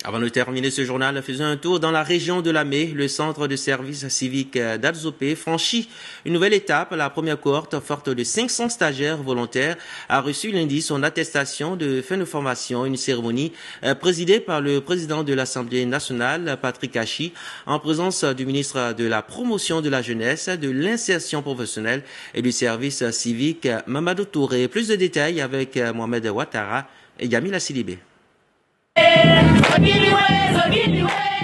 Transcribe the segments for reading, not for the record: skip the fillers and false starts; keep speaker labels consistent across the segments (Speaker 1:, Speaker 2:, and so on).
Speaker 1: Avant de terminer ce journal, faisons un tour dans la région de Lamé. Le centre de service civique d'Adzopé franchit une nouvelle étape. La première cohorte, forte de 500 stagiaires volontaires, a reçu lundi son attestation de fin de formation. Une cérémonie présidée par le président de l'Assemblée nationale, Patrick Achi, en présence du ministre de la Promotion de la jeunesse, de l'insertion professionnelle et du service civique, Mamadou Touré. Plus de détails avec Mohamed Ouattara et Yamila Sidibé.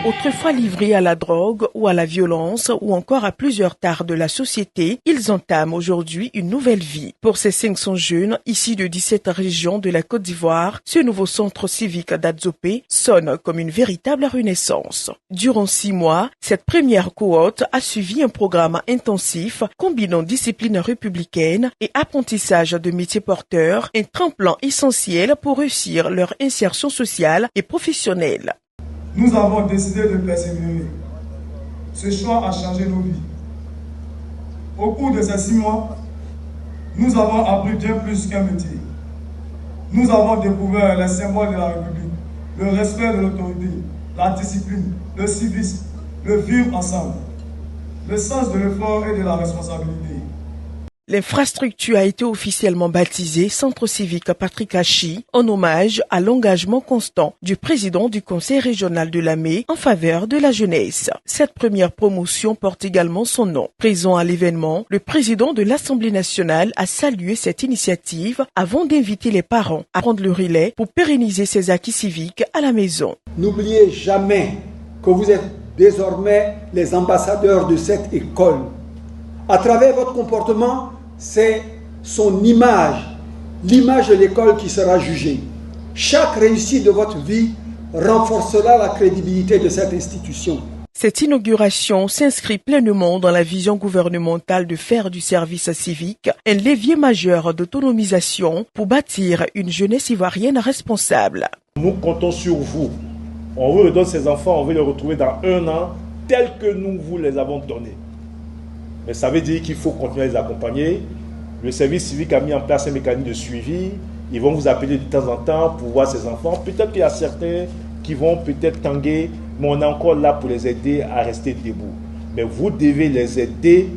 Speaker 2: Autrefois livrés à la drogue ou à la violence ou encore à plusieurs tares de la société, ils entament aujourd'hui une nouvelle vie. Pour ces 500 jeunes, issus de 17 régions de la Côte d'Ivoire, ce nouveau centre civique d'Adzopé sonne comme une véritable renaissance. Durant 6 mois, cette première cohorte a suivi un programme intensif combinant discipline républicaine et apprentissage de métiers porteurs, un tremplin essentiel pour réussir leur insertion sociale et professionnelle.
Speaker 3: Nous avons décidé de persévérer. Ce choix a changé nos vies. Au cours de ces 6 mois, nous avons appris bien plus qu'un métier. Nous avons découvert les symboles de la République, le respect de l'autorité, la discipline, le civisme, le vivre ensemble, le sens de l'effort et de la responsabilité.
Speaker 2: L'infrastructure a été officiellement baptisée Centre civique Patrick Achi en hommage à l'engagement constant du président du Conseil régional de Lamé en faveur de la jeunesse. Cette première promotion porte également son nom. Présent à l'événement, le président de l'Assemblée nationale a salué cette initiative avant d'inviter les parents à prendre le relais pour pérenniser ces acquis civiques à la maison.
Speaker 4: N'oubliez jamais que vous êtes désormais les ambassadeurs de cette école. À travers votre comportement, c'est son image, l'image de l'école qui sera jugée. Chaque réussite de votre vie renforcera la crédibilité de cette institution.
Speaker 2: Cette inauguration s'inscrit pleinement dans la vision gouvernementale de faire du service civique un levier majeur d'autonomisation pour bâtir une jeunesse ivoirienne responsable.
Speaker 5: Nous comptons sur vous. On vous redonne ces enfants, on veut les retrouver dans 1 an tels que nous vous les avons donnés. Mais ça veut dire qu'il faut continuer à les accompagner. Le service civique a mis en place un mécanisme de suivi. Ils vont vous appeler de temps en temps pour voir ces enfants. Peut-être qu'il y a certains qui vont peut-être tanguer, mais on est encore là pour les aider à rester debout. Mais vous devez les aider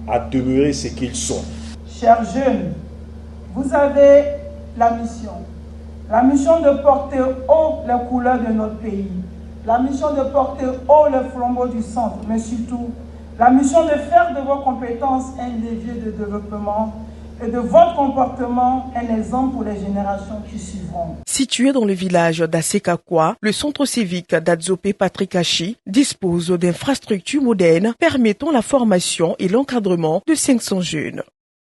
Speaker 5: à demeurer ce qu'ils sont.
Speaker 6: Chers jeunes, vous avez la mission de porter haut les couleurs de notre pays, la mission de porter haut le flambeau du centre, mais surtout la mission de faire de vos compétences un levier de développement et de votre comportement un exemple pour les générations qui suivront.
Speaker 2: Situé dans le village d'Asekakwa, le centre civique d'Adzopé Patrick Achi dispose d'infrastructures modernes permettant la formation et l'encadrement de 500 jeunes.